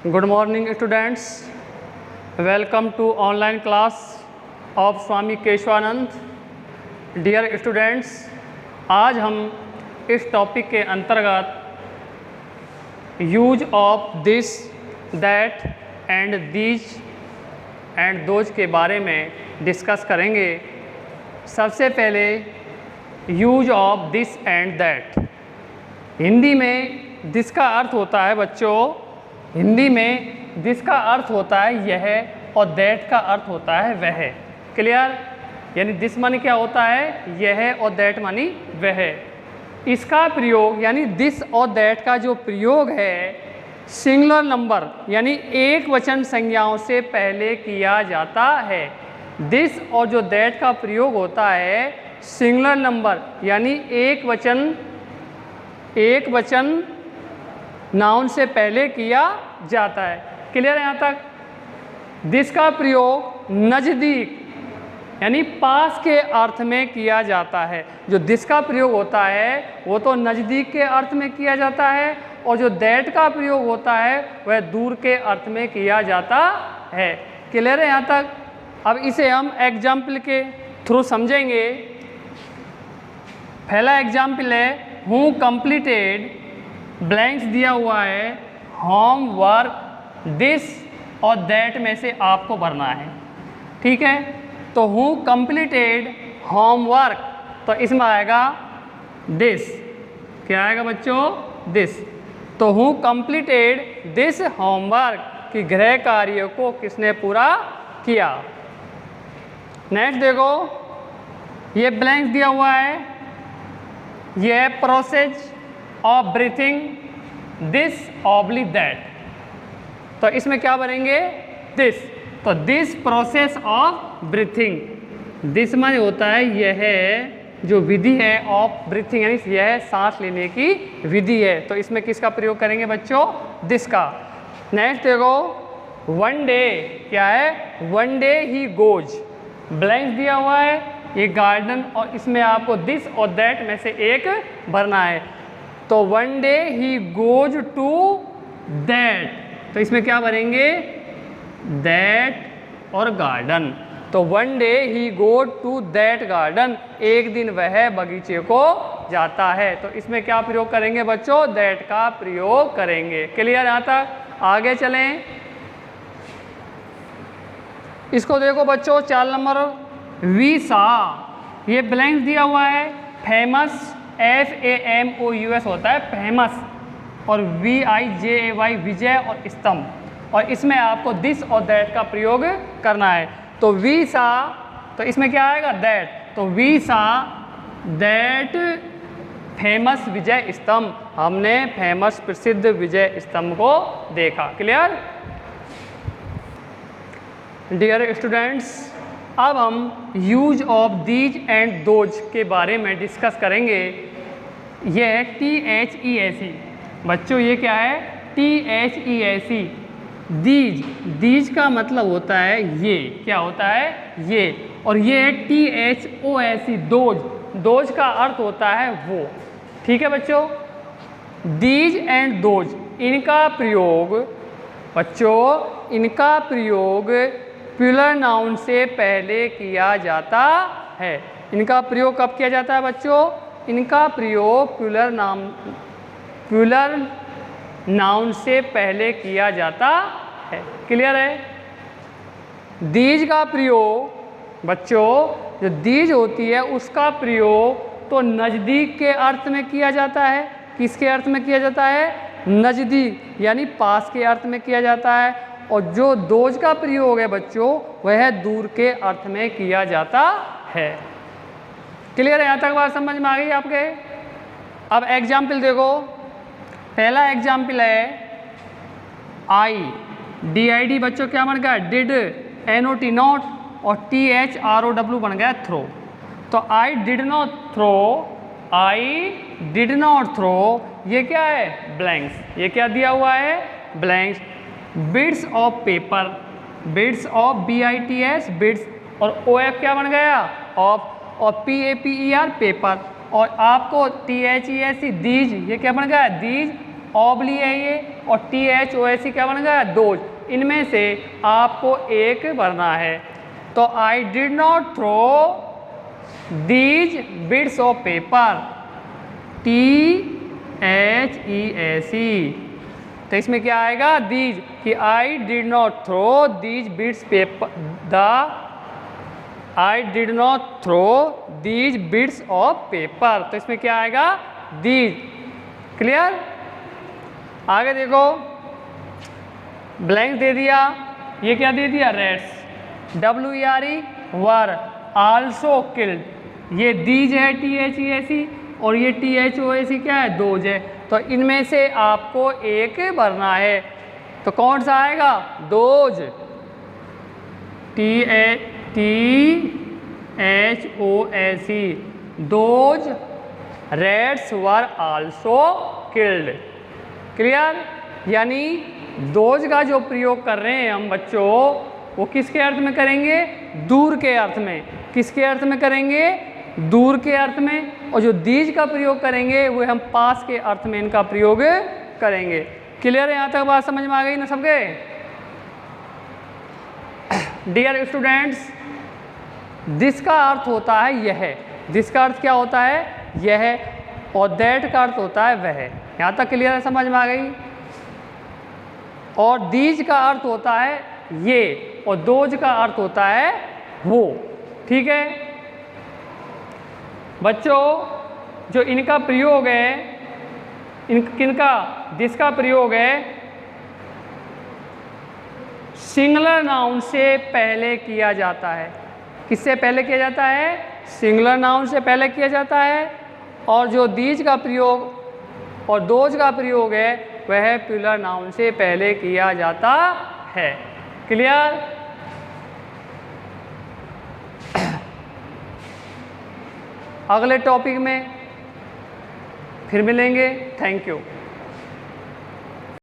Good morning students. Welcome to online class of Swami Keshavananda. Dear students, आज हम इस topic के अंतर्गत use of this, that and these and those के बारे में डिस्कस करेंगे. सबसे पहले use of this and that. Hindi में दिस का अर्थ होता है बच्चों, हिंदी में दिस का अर्थ होता है यह और दैट का अर्थ होता है वह. क्लियर? यानी दिस मानी क्या होता है? यह, और दैट मानी वह. इसका प्रयोग यानी दिस और दैट का जो प्रयोग है सिंगुलर नंबर यानी एक वचन संज्ञाओं से पहले किया जाता है. दिस और जो दैट का प्रयोग होता है सिंगुलर नंबर यानी एक वचन नाउन से पहले किया जाता है. क्लियर है यहाँ तक? दिस का प्रयोग नज़दीक यानी पास के अर्थ में किया जाता है. जो दिस का प्रयोग होता है वो तो नज़दीक के अर्थ में किया जाता है, और जो दैट का प्रयोग होता है वह दूर के अर्थ में किया जाता है. क्लियर है यहाँ तक? अब इसे हम एग्जाम्पल के थ्रू समझेंगे. पहला एग्जाम्पल है हूँ कंप्लीटेड, ब्लैंक्स दिया हुआ है, होमवर्क, दिस और दैट में से आपको भरना है. ठीक है? तो हूँ कंप्लीटेड होमवर्क, तो इसमें आएगा दिस. क्या आएगा बच्चों? दिस. तो हूँ कंप्लीटेड दिस होमवर्क कि गृह कार्य को किसने पूरा किया. नेक्स्ट देखो, ये ब्लैंक्स दिया हुआ है, यह process of breathing this oblique that. तो इसमें क्या बनेंगे? दिस. तो this process of breathing, this माने होता है यह जो विधि है ऑफ ब्रीथिंग यानी यह सांस लेने की विधि है. तो इसमें किसका प्रयोग करेंगे बच्चों? दिस का. नेक्स्ट देखो, वन डे क्या है? One day he goes, blank दिया हुआ है, ये गार्डन, और इसमें आपको दिस और दैट में से एक भरना है. तो one day he goes to that, तो इसमें क्या भरेंगे? दैट और गार्डन. तो one day he go to that garden, एक दिन वह बगीचे को जाता है. तो इसमें क्या प्रयोग करेंगे बच्चों? दैट का प्रयोग करेंगे. क्लियर? यहाँ तक? आगे चलें. इसको देखो बच्चों, 4 नंबर, वी सा, ये ब्लैंक दिया हुआ है, फेमस, FAMOUS होता है फेमस, और VIJAY विजय और स्तंभ, और इसमें आपको दिस और दैट का प्रयोग करना है. तो वी सा, तो इसमें क्या आएगा? दैट. तो वी सा दैट फेमस विजय स्तंभ, हमने फेमस प्रसिद्ध विजय स्तंभ को देखा. क्लियर? डियर स्टूडेंट्स, अब हम use of these and those के बारे में डिस्कस करेंगे. यह THESE बच्चों, ये क्या है? THESE, these. दीज का मतलब होता है ये. क्या होता है? ये. और ये है THOSE, दोज. दोज का अर्थ होता है वो. ठीक है बच्चों? दीज एंड दोज, इनका प्रयोग बच्चों, इनका प्रयोग प्लूरल नाउन से पहले किया जाता है. इनका प्रयोग कब किया जाता है बच्चों? इनका प्रयोग प्लूरल नाउन से पहले किया जाता है. क्लियर है? दीज का प्रयोग बच्चों, जो दीज होती है उसका प्रयोग तो नज़दीक के अर्थ में किया जाता है. किसके अर्थ में किया जाता है? नज़दीक यानी पास के अर्थ में किया जाता है. और जो दोज का प्रयोग है बच्चों, वह दूर के अर्थ में किया जाता है. क्लियर है? यहाँ तक बात समझ में आ गई आपके? अब एग्जाम्पल देखो. पहला एग्जाम्पल है आई, DID बच्चों क्या बन गया? डिड, NOT नॉट, और THROW बन गया थ्रो. तो I did not throw, I did not throw, ये क्या है? ब्लैंक्स. ये क्या दिया हुआ है? Blanks. Bits of paper, bits of BITS bits, और OF क्या बन गया? ऑफ, और PAPER पेपर, और आपको THESE दीज, ये क्या बन गया? दीज. ऑबली है ये, और THOAC क्या बन गया, दोज। इनमें से आपको एक भरना है। तो I did not throw these bits of paper, THEAC। तो इसमें क्या आएगा, दीज, कि I did not throw these bits paper, I did not throw these bits of paper. तो इसमें क्या आएगा, दीज। क्लियर। आगे देखो, ब्लैंक दे दिया, ये क्या दे दिया, rates, WERE, were, also killed, ये दीज है THEAC, और ये THOAC क्या है, दोज है। तो इनमें से आपको एक भरना है। तो कौन सा आएगा, those, THOAC, those rates were also killed. Clear. यानी दोज का जो प्रयोग कर रहे हैं हम बच्चों, वो किसके अर्थ में करेंगे, दूर के अर्थ में। किसके अर्थ में करेंगे, दूर के अर्थ में। और जो दीज का प्रयोग करेंगे वो हम पास के अर्थ में इनका प्रयोग करेंगे। क्लियर है, यहाँ तक बात समझ में आ गई ना सबके। डियर स्टूडेंट्स, दिस का अर्थ होता है यह, दिस का अर्थ क्या होता है, यह, और दैट का अर्थ होता है वह। यहाँ तक क्लियर है, समझ में आ गई। और दीज का अर्थ होता है ये, और दोज का अर्थ होता है वो। ठीक है बच्चों, जो इनका प्रयोग है, किनका, दिस का प्रयोग है सिंगुलर नाउन से पहले किया जाता है। किससे पहले किया जाता है, सिंगुलर नाउन से पहले किया जाता है। और जो दीज का प्रयोग और दोज का प्रयोग है वह प्लूरल नाउन से पहले किया जाता है। क्लियर। अगले टॉपिक में फिर मिलेंगे। Thank you.